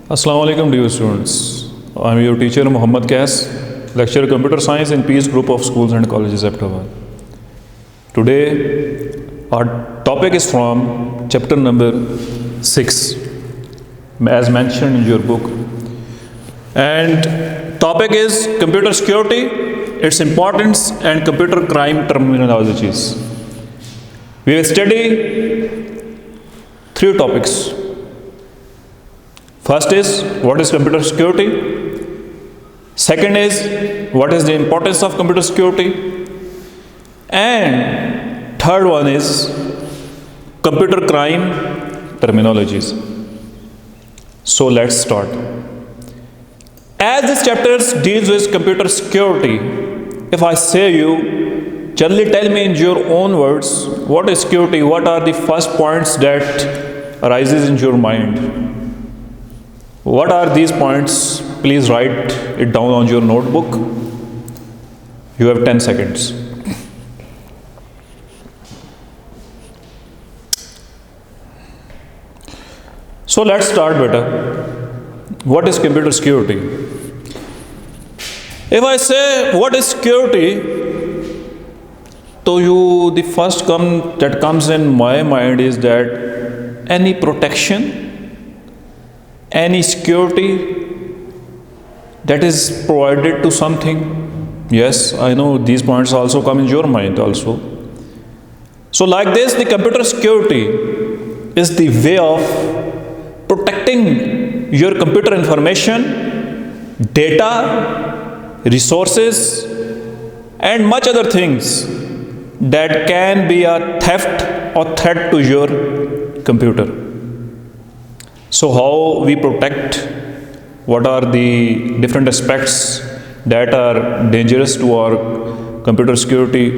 Assalamu alaikum dear students. I am your teacher Muhammad Qais, lecturer Computer Science in Peace Group of Schools and Colleges Aptava. Today our topic is from chapter number 6 as mentioned in your book, and topic is computer security, its importance and computer crime terminologies. We will study 3 topics. First is what is computer security. Second is what is the importance of computer security. And third one is computer crime terminologies. So let's start. As this chapter deals with computer security, if I say you, generally tell me in your own words, what is security? What are the first points that arises in your mind? What are these points? Please write it down on your notebook. You have 10 seconds. So let's start better. What is computer security? If I say what is security, to the first that comes in my mind is that any protection, any security that is provided to something. Yes, I know these points also come in your mind also. So like this, the computer security is the way of protecting your computer information, data, resources, and much other things that can be a theft or threat to your computer. So how we protect, what are the different aspects that are dangerous to our computer security,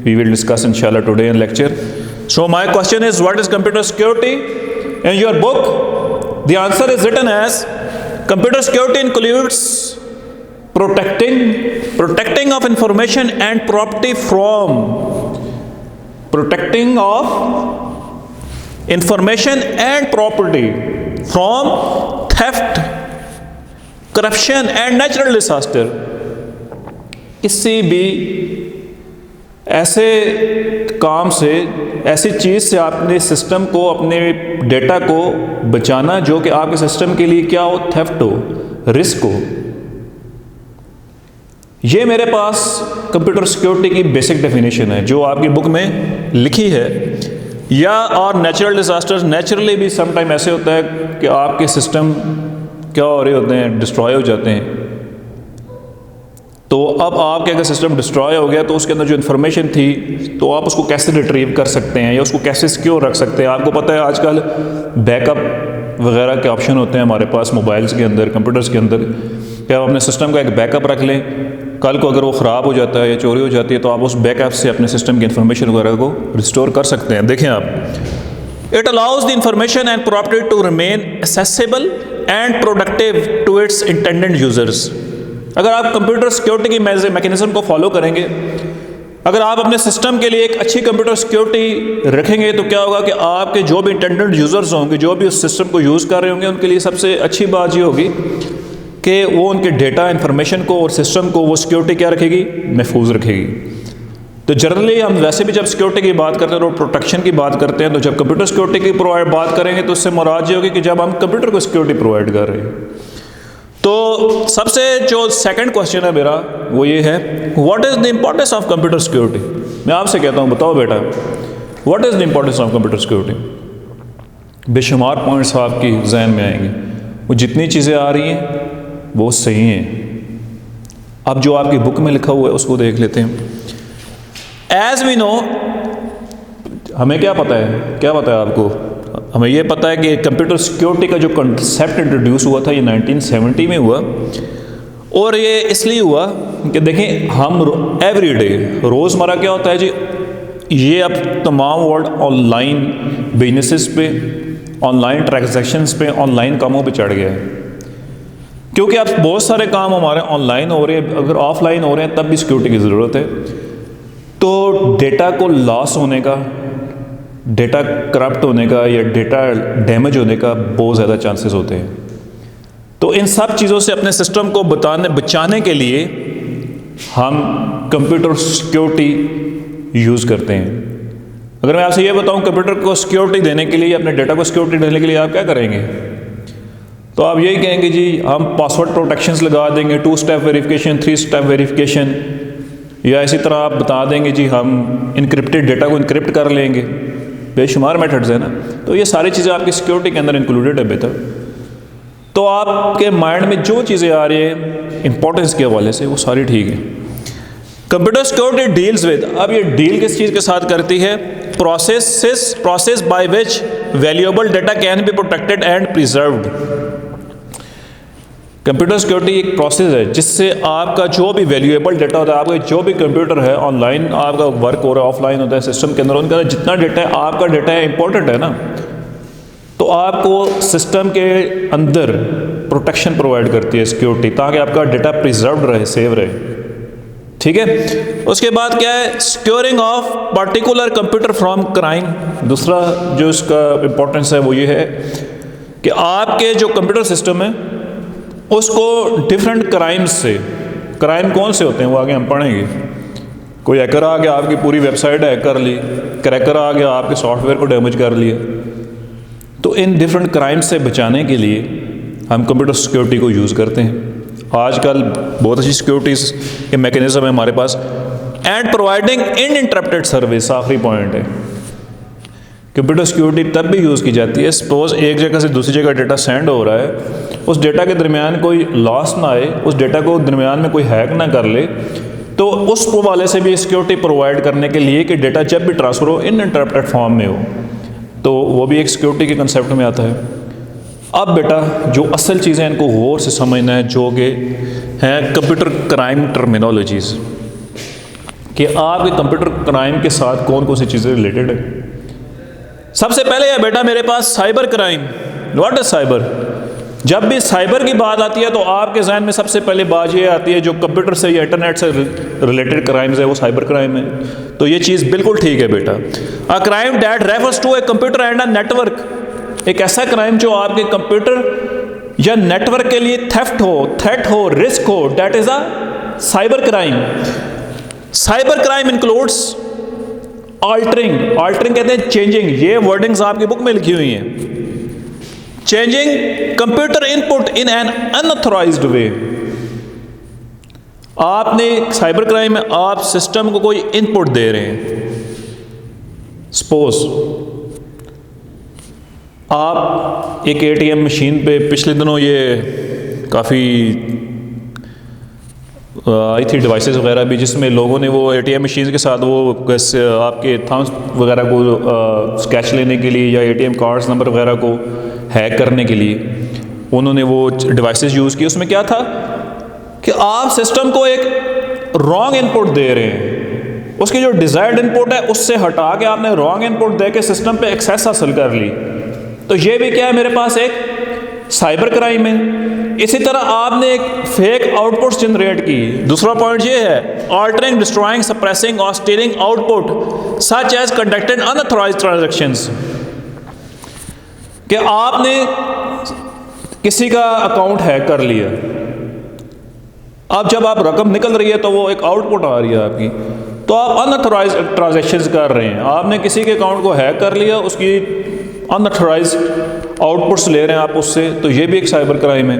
we will discuss inshallah today in lecture. So my question is, what is computer security? In your book, the answer is written as computer security includes protecting of information and property from protecting of information and property from theft, corruption and natural disaster. किसी भी ऐसे काम से, ऐसी चीज़ से आपने system को, अपने डेटा को बचाना जो कि आपके सिस्टम के लिए क्या हो, थेफ्ट हो, रिस्क हो. ये मेरे पास कंप्यूटर सिक्योरिटी की बेसिक डेफिनेशन है जो आपकी बुक में लिखी है. या और नेचुरल डिज़ास्टर्स, नेचुरली भी सम टाइम ऐसे होता है कि आपके सिस्टम क्या हो रहे होते हैं, डिस्ट्रॉय हो जाते हैं. तो अब आपके अगर सिस्टम डिस्ट्रॉय हो गया तो उसके अंदर जो इन्फॉर्मेशन थी तो आप उसको कैसे रिट्रीव कर सकते हैं या उसको कैसे सिक्योर रख सकते हैं. आपको पता है आजकल बैकअप वगैरह के ऑप्शन होते हैं हमारे पास मोबाइल्स के अंदर, कंप्यूटर्स के अंदर, कि आप अपने सिस्टम का एक बैकअप रख लें. कल को अगर वो ख़राब हो जाता है या चोरी हो जाती है तो आप उस बैकअप से अपने सिस्टम की इन्फॉर्मेशन वगैरह को रिस्टोर कर सकते हैं. देखें आप, it allows the information and property to remain accessible and productive to its intended users. अगर आप कंप्यूटर सिक्योरिटी की मैकेनिज्म को फॉलो करेंगे, अगर आप अपने सिस्टम के लिए एक अच्छी कंप्यूटर सिक्योरिटी रखेंगे तो क्या होगा कि आपके जो भी इंटेंडेड यूजर्स होंगे, जो भी उस सिस्टम को यूज़ कर रहे होंगे, उनके लिए सबसे अच्छी बात ये होगी कि वो उनके डेटा, इन्फॉर्मेशन को और सिस्टम को वो सिक्योरिटी क्या रखेगी, महफूज रखेगी. तो जनरली हम वैसे भी जब सिक्योरिटी की बात करते हैं और प्रोटेक्शन की बात करते हैं, तो जब कंप्यूटर सिक्योरिटी की बात करेंगे तो उससे मुराद ये होगी कि जब हम कंप्यूटर को सिक्योरिटी प्रोवाइड कर रहे हैं. तो सबसे जो सेकंड क्वेश्चन है मेरा वो ये है, what is the importance of computer security. मैं आपसे कहता हूँ, बताओ बेटा, what is the importance of computer security. बेशुमार पॉइंट्स आपकी जहन में आएंगे. वो जितनी चीज़ें आ रही हैं वो सही हैं. अब जो आपकी बुक में लिखा हुआ है उसको देख लेते हैं. एज वी नो, हमें क्या पता है आपको, हमें ये पता है कि कंप्यूटर सिक्योरिटी का जो कंसेप्ट इंट्रोड्यूस हुआ था ये 1970 में हुआ. और ये इसलिए हुआ कि देखें, हम एवरीडे, रोज़मर्रा क्या होता है जी, ये अब तमाम वर्ल्ड ऑनलाइन बिजनेसेस पे, ऑनलाइन ट्रांजैक्शंस पे, ऑनलाइन कामों पे चढ़ गया है. क्योंकि अब बहुत सारे काम हमारे ऑनलाइन हो रहे हैं, अगर ऑफलाइन हो रहे हैं तब भी सिक्योरिटी की ज़रूरत है. तो डेटा को लॉस होने का, डेटा करप्ट होने का या डेटा डैमेज होने का बहुत ज़्यादा चांसेस होते हैं. तो इन सब चीज़ों से अपने सिस्टम को बचाने के लिए हम कंप्यूटर सिक्योरिटी यूज़ करते हैं। अगर मैं आपसे ये बताऊं कंप्यूटर को सिक्योरिटी देने के लिए, अपने डेटा को सिक्योरिटी देने के लिए आप क्या करेंगे, तो आप यही कहेंगे जी हम पासवर्ड प्रोटेक्शंस लगा देंगे, 2 स्टेप वेरिफिकेशन, 3 स्टेप वेरिफिकेशन, या इसी तरह आप बता देंगे जी हम इनक्रिप्टेड डेटा को इनक्रिप्ट कर लेंगे। बेशुमार मेथड्स है ना। तो ये सारी चीज़ें आपकी सिक्योरिटी के अंदर इंक्लूडेड है बेहतर। तो आपके माइंड में जो चीज़ें आ रही है इंपॉर्टेंस के हवाले से वो सारी ठीक है। कंप्यूटर सिक्योरिटी डील्स विद, अब ये डील किस चीज़ के साथ करती है, process by which valuable data can be protected and preserved. Computer security एक प्रोसेस है जिससे आपका जो भी वैल्यूएबल डेटा होता है, आपका जो भी कंप्यूटर है ऑनलाइन आपका वर्क हो रहा है, ऑफलाइन होता है सिस्टम के अंदर, उनके अंदर जितना डेटा है आपका डेटा है इंपॉर्टेंट है ना, तो आपको सिस्टम के अंदर प्रोटेक्शन प्रोवाइड करती है सिक्योरिटी, ताकि आपका डेटा प्रिजर्व्ड रहे, सेव रहे। ठीक है। उसके बाद क्या है, securing of particular computer from crime. दूसरा जो इसका इंपॉर्टेंस है वो ये है कि आपके जो कंप्यूटर सिस्टम है उसको डिफरेंट क्राइम्स से, क्राइम कौन से होते हैं वो आगे हम पढ़ेंगे। कोई हैकर आ गया आपकी पूरी वेबसाइट हैक कर ली, क्रैकर आ गया आपके सॉफ्टवेयर को डैमेज कर लिया, तो इन डिफरेंट क्राइम्स से बचाने के लिए हम कंप्यूटर सिक्योरिटी को यूज़ करते हैं। आजकल बहुत अच्छी सिक्योरिटीज़ के मैकेनिज्म है हमारे पास। एंड प्रोवाइडिंग अनइंटरप्टेड सर्विस, आखिरी पॉइंट है। कंप्यूटर सिक्योरिटी तब भी यूज़ की जाती है, सपोज एक जगह से दूसरी जगह डेटा सेंड हो रहा है, उस डेटा के दरमियान कोई लॉस ना आए, उस डेटा को दरमियान में कोई हैक ना कर ले, तो उस वाले से भी सिक्योरिटी प्रोवाइड करने के लिए कि डेटा जब भी ट्रांसफ़र हो अनइंटरप्टेड फॉर्म में हो, तो वो भी एक सिक्योरिटी के कंसेप्ट में आता है। अब बेटा जो असल चीज़ें इनको गौर से समझना है, जो कि हैं कंप्यूटर क्राइम टर्मिनोलॉजीज़, कि आपके कंप्यूटर क्राइम के साथ कौन कौन सी चीज़ें रिलेटेड है। सबसे पहले है बेटा मेरे पास cyber crime. What is cyber? जब भी साइबर की बात आती है तो आपके जहन में सबसे पहले बात ये आती है जो कंप्यूटर से या इंटरनेट से रिलेटेड क्राइम्स है वो साइबर क्राइम है। तो ये चीज़ बिल्कुल ठीक है बेटा। A crime that refers to a computer and a network, एक ऐसा क्राइम जो आपके कंप्यूटर या नेटवर्क के लिए थेफ्ट हो, थ्रेट हो, रिस्क हो, that is a cyber crime. Cyber crime includes altering, altering कहते हैं चेंजिंग, ये वर्डिंग्स आपकी बुक में लिखी हुई हैं। Changing computer input in an unauthorized way. आपने साइबर क्राइम में आप सिस्टम को कोई इनपुट दे रहे हैं, सपोज आप एक एटीएम मशीन पे, पिछले दिनों ये काफ़ी आई थी डिवाइसेस वगैरह भी, जिसमें लोगों ने वो एटीएम मशीन के साथ वो आपके थम्स वगैरह को स्केच लेने के लिए या एटीएम कार्ड्स नंबर वगैरह को हैक करने के लिए उन्होंने वो डिवाइसेस यूज़ की। उसमें क्या था कि आप सिस्टम को एक रॉन्ग इनपुट दे रहे हैं, उसकी जो डिज़ायर्ड इनपुट है उससे हटा के आपने रॉन्ग इनपुट दे के सिस्टम पे एक्सेस हासिल कर ली। तो ये भी क्या है, मेरे पास एक साइबर क्राइम है। इसी तरह आपने एक फेक आउटपुट जनरेट की। दूसरा पॉइंट ये है, ऑल्टरिंग, डिस्ट्रॉइंग, सप्रेसिंग और stealing output such as conducted unauthorised transactions, कि आपने किसी का अकाउंट हैक कर लिया, अब जब आप रकम निकल रही है तो वो एक आउटपुट आ रही है आपकी, तो आप अनऑथराइज्ड ट्रांजैक्शंस कर रहे हैं। आपने किसी के अकाउंट को हैक कर लिया, उसकी अनऑथराइज्ड आउटपुट्स ले रहे हैं आप उससे, तो ये भी एक साइबर क्राइम है।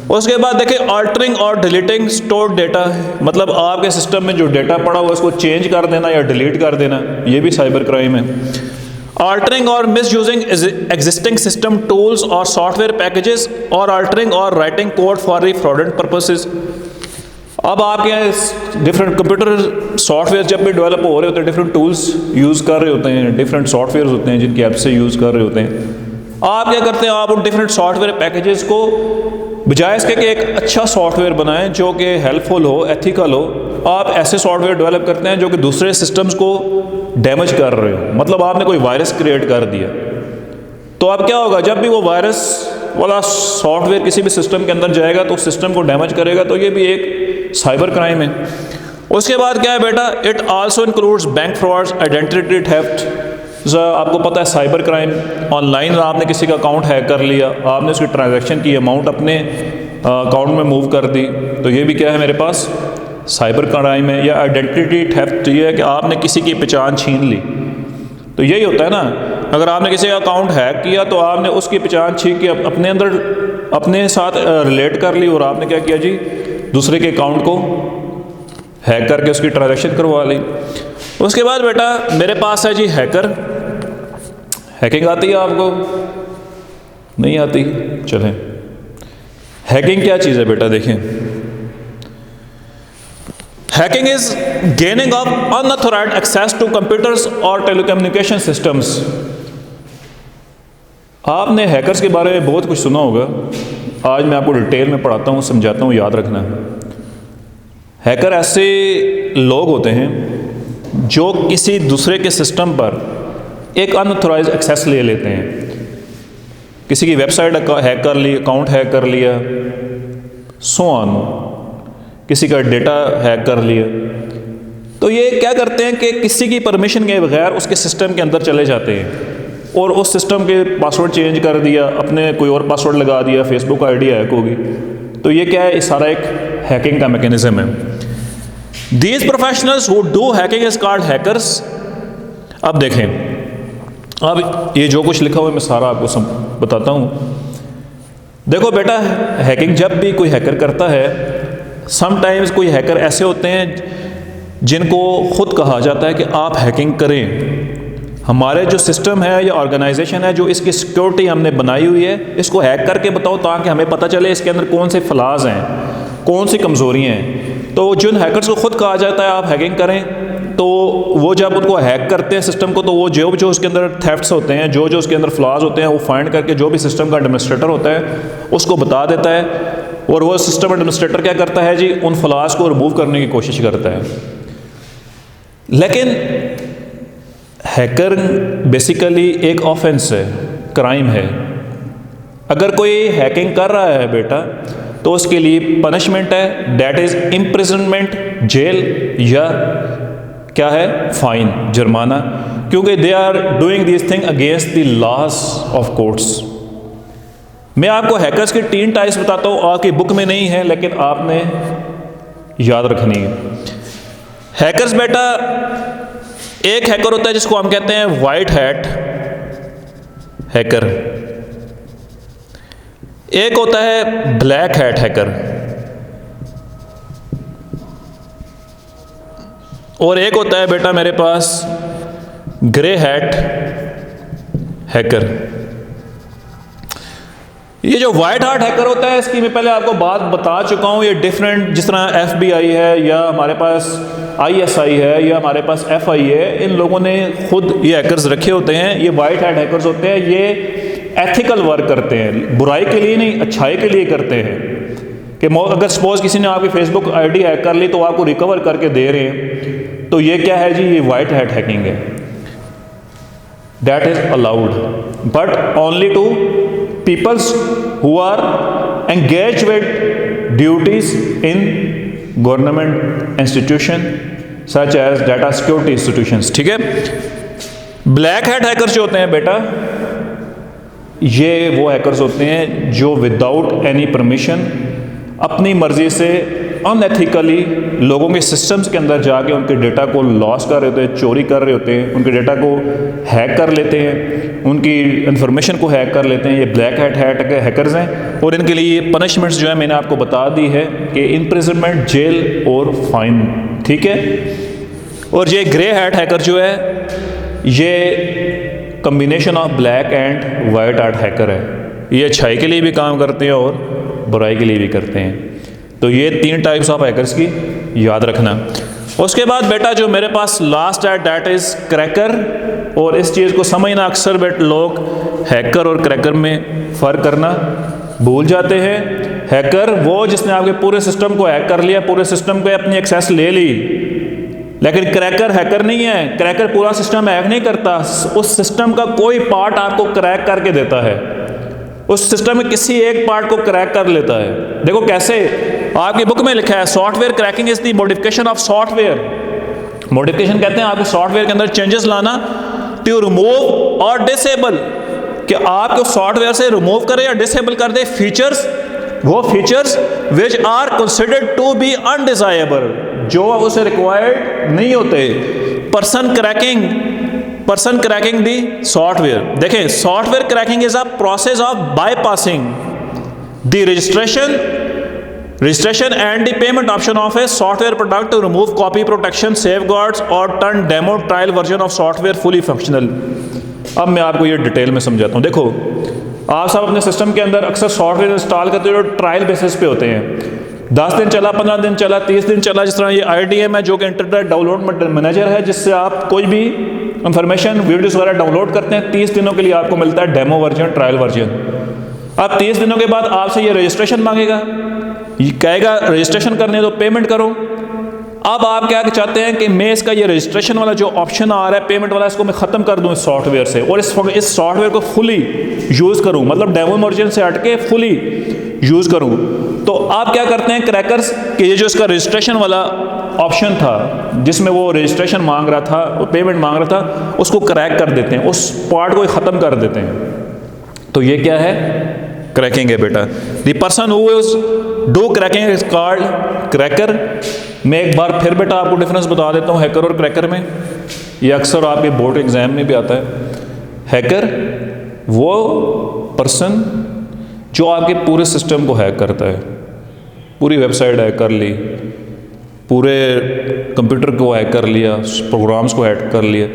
उसके बाद देखिए ऑल्टरिंग और डिलीटिंग स्टोर्ड डेटा, मतलब आपके सिस्टम में जो डेटा पड़ा हुआ है उसको चेंज कर देना या डिलीट कर देना, ये भी साइबर क्राइम है। ऑल्टरिंग और misusing existing system tools और सॉफ्टवेयर पैकेजेस, और ऑल्टरिंग और writing code for the fraudulent purposes. अब आपके डिफरेंट कंप्यूटर सॉफ्टवेयर जब भी डेवलप हो रहे होते हैं, डिफरेंट टूल्स यूज़ कर रहे होते हैं, डिफरेंट सॉफ्टवेयर होते हैं जिनकी ऐप से यूज़ कर रहे होते हैं। आप क्या करते हैं, आप उन डिफरेंट सॉफ्टवेयर पैकेजेस को बजाय इसके कि एक अच्छा सॉफ्टवेयर बनाएं जो कि हेल्पफुल हो, एथिकल हो, आप ऐसे सॉफ्टवेयर डेवलप करते हैं जो कि दूसरे सिस्टम्स को डैमेज कर रहे हो। मतलब आपने कोई वायरस क्रिएट कर दिया, तो अब क्या होगा, जब भी वो वायरस वाला सॉफ्टवेयर किसी भी सिस्टम के अंदर जाएगा तो उस सिस्टम को डैमेज करेगा, तो ये भी एक साइबर क्राइम है। उसके बाद क्या है बेटा, it also includes bank frauds, identity theft, आपको पता है साइबर क्राइम, ऑनलाइन आपने किसी का अकाउंट हैक कर लिया, आपने उसकी ट्रांजैक्शन की अमाउंट अपने अकाउंट में मूव कर दी, तो ये भी क्या है मेरे पास साइबर क्राइम है। या आइडेंटिटी थेफ्ट, ये है कि आपने किसी की पहचान छीन ली। तो यही होता है ना, अगर आपने किसी का अकाउंट हैक किया तो आपने उसकी पहचान छीन के अपने अंदर अपने साथ रिलेट कर ली और आपने क्या किया जी, दूसरे के अकाउंट को हैक करके उसकी ट्रांजैक्शन करवा ली। उसके बाद बेटा मेरे पास है जी हैकर। हैकिंग आती है आपको? नहीं आती? चलें, हैकिंग क्या चीज़ है बेटा, देखें। Hacking is gaining of unauthorised access to computers और टेलीकम्युनिकेशन सिस्टम्स। आपने हैकर्स के बारे में बहुत कुछ सुना होगा, आज मैं आपको डिटेल में पढ़ाता हूँ, समझाता हूँ, याद रखना। हैकर ऐसे लोग होते हैं जो किसी दूसरे के सिस्टम पर एक अनऑथराइज्ड एक्सेस ले लेते हैं। किसी की वेबसाइट हैक कर ली, अकाउंट हैक कर लिया, सो ऑन, किसी का डेटा हैक कर लिया। तो ये क्या करते हैं कि किसी की परमिशन के बगैर उसके सिस्टम के अंदर चले जाते हैं और उस सिस्टम के पासवर्ड चेंज कर दिया, अपने कोई और पासवर्ड लगा दिया, फेसबुक आईडी हैक होगी। तो ये क्या है, इस सारा एक हैकिंग का मैकेनिज्म है। These professionals who do hacking is called hackers. अब देखें, अब ये जो कुछ लिखा हुआ है मैं सारा आपको बताता हूँ। देखो बेटा, हैकिंग जब भी कोई हैकर करता है, समटाइम्स कोई हैकर ऐसे होते हैं जिनको खुद कहा जाता है कि आप हैकिंग करें, हमारे जो सिस्टम है या ऑर्गेनाइजेशन है जो इसकी सिक्योरिटी हमने बनाई हुई है, इसको हैक करके बताओ ताकि हमें पता चले इसके अंदर कौन से फ्लाज हैं, कौन सी कमज़ोरियाँ हैं। तो जिन हैकर्स को खुद कहा जाता है आप हैकिंग करें, तो वो जब उनको हैक करते हैं सिस्टम को, तो वो जो उसके अंदर थेफ्ट्स होते हैं, जो उसके अंदर फ्लॉज होते हैं, वो फाइंड करके जो भी सिस्टम का एडमिनिस्ट्रेटर होता है उसको बता देता है, और वो सिस्टम एडमिनिस्ट्रेटर क्या करता है जी, उन फ्लॉज को रिमूव करने की कोशिश करता है। लेकिन हैकर बेसिकली एक ऑफेंस है, क्राइम है। अगर कोई हैकिंग कर रहा है बेटा तो उसके लिए पनिशमेंट है, दैट इज इम्प्रिजनमेंट, जेल, या क्या है, फाइन, जुर्माना, क्योंकि they are doing this thing against the laws of courts. मैं आपको हैकर्स की 3 टाइप्स बताता हूँ, आपकी बुक में नहीं है लेकिन आपने याद रखनी है। हैकर्स बेटा, एक हैकर होता है जिसको हम कहते हैं वाइट हैट हैकर, एक होता है ब्लैक हैट हैकर, और एक होता है बेटा मेरे पास ग्रे हैट हैकर। ये जो वाइट हैट हैकर होता है, इसकी मैं पहले आपको बात बता चुका हूँ। ये डिफरेंट, जिस तरह FBI है या हमारे पास ISI है या हमारे पास FI है, इन लोगों ने खुद ये हैकर्स रखे होते हैं। ये वाइट हैट हैकर्स होते हैं, ये एथिकल वर्क करते हैं, बुराई के लिए नहीं, अच्छाई के लिए करते हैं। कि अगर सपोज किसी ने आपकी फेसबुक ID हैक कर ली तो आपको रिकवर करके दे रहे हैं, तो ये क्या है जी, ये वाइट हैट हैकिंग है। That is allowed but only to peoples who are engaged with duties in government institution such as data security institutions, ठीक है। ब्लैक हैट हैकर्स जो होते हैं बेटा, ये वो हैकर्स होते हैं जो विदाउट एनी परमिशन अपनी मर्जी से अनएथिकली लोगों के सिस्टम्स के अंदर जाके उनके डेटा को लॉस कर रहे होते हैं, चोरी कर रहे होते हैं, उनके डेटा को हैक कर लेते हैं, उनकी इंफॉर्मेशन को हैक कर लेते हैं। ये ब्लैक हैट हैकर्स हैं और इनके लिए पनिशमेंट्स जो है मैंने आपको बता दी है कि इम्प्रिजनमेंट, जेल और फाइन, ठीक है। और ये ग्रे हैट हैकर जो है, ये combination of black and white hat hacker है। ये अच्छाई के लिए भी काम करते हैं और बुराई के लिए भी करते हैं। तो ये 3 टाइप्स ऑफ हैकर्स की याद रखना। उसके बाद बेटा जो मेरे पास लास्ट है, दैट इज क्रैकर। और इस चीज़ को समझना, अक्सर लोग हैकर और क्रैकर में फ़र्क करना भूल जाते हैं। हैकर वो जिसने आपके पूरे सिस्टम को हैक कर लिया, पूरे सिस्टम पे अपनी एक्सेस ले ली, लेकिन क्रैकर हैकर नहीं है। क्रैकर पूरा सिस्टम हैक नहीं करता, उस सिस्टम का कोई पार्ट आपको क्रैक करके देता है, उस सिस्टम में किसी एक पार्ट को क्रैक कर लेता है। देखो कैसे, आपकी बुक में लिखा है software cracking is the modification of software. Modification कहते हैं आपके सॉफ्टवेयर के अंदर चेंजेस लाना टू रिमूव और डिसेबल, कि आपको सॉफ्टवेयर से रिमूव करे या डिसेबल कर दे फीचर्स, वो features which are considered to be undesirable, जो उसे रिक्वायर्ड नहीं होते। Person cracking the software. देखें, software cracking is a process of bypassing the registration and the payment option of a software product to remove copy protection, safeguards और turn demo trial version of software fully functional। अब मैं आपको ये detail में समझाता हूँ। देखो, आप सब अपने सिस्टम के अंदर अक्सर सॉफ्टवेयर इंस्टॉल करते हो जो ट्रायल बेसिस पे होते हैं। 10 दिन चला, 15 दिन चला, 30 दिन चला। जिस तरह ये IDM है जो कि इंटरनेट डाउनलोड मैनेजर है, जिससे आप कोई भी इंफॉर्मेशन वीडियोस वगैरह डाउनलोड करते हैं। 30 दिनों के लिए आपको मिलता है डेमो वर्जन, ट्रायल वर्जन। अब 30 दिनों के बाद आपसे ये रजिस्ट्रेशन मांगेगा, ये कहेगा रजिस्ट्रेशन करने तो पेमेंट करो। अब आप क्या चाहते हैं कि मैं इसका ये रजिस्ट्रेशन वाला जो ऑप्शन आ रहा है पेमेंट वाला, इसको मैं ख़त्म कर दूं इस सॉफ्टवेयर से और इस सॉफ्टवेयर को फुली यूज़ करूं, मतलब डेमो वर्जन से हट के फुली यूज़ करूं। तो आप क्या करते हैं क्रैकर्स, कि ये जो इसका रजिस्ट्रेशन वाला ऑप्शन था जिसमें वो रजिस्ट्रेशन मांग रहा था, वो पेमेंट मांग रहा था, उसको क्रैक कर देते हैं, उस पार्ट को ख़त्म कर देते हैं। तो ये क्या है? क्रैकिंग है बेटा। The person who is do cracking is called cracker. मैं एक बार फिर बेटा आपको डिफरेंस बता देता हूँ हैकर और क्रैकर में। ये अक्सर आपके बोर्ड एग्जाम में भी आता है। हैकर वो पर्सन जो आपके पूरे सिस्टम को हैक करता है, पूरी वेबसाइट हैक कर ली, पूरे कंप्यूटर को हैक कर लिया, प्रोग्राम्स को हैक कर लिया।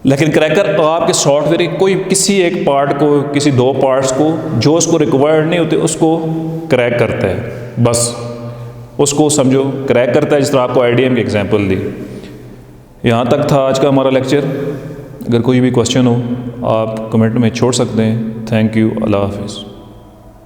लेकिन क्रैकर आपके सॉफ्टवेयर के कोई किसी एक पार्ट को, किसी 2 पार्ट्स को जो उसको रिक्वायर्ड नहीं होते उसको क्रैक करता है। बस उसको समझो क्रैक करता है, जिस तरह आपको IDM की एग्जांपल दी। यहाँ तक था आज का हमारा लेक्चर। अगर कोई भी क्वेश्चन हो आप कमेंट में छोड़ सकते हैं। Thank you. अल्लाह हाफिज़।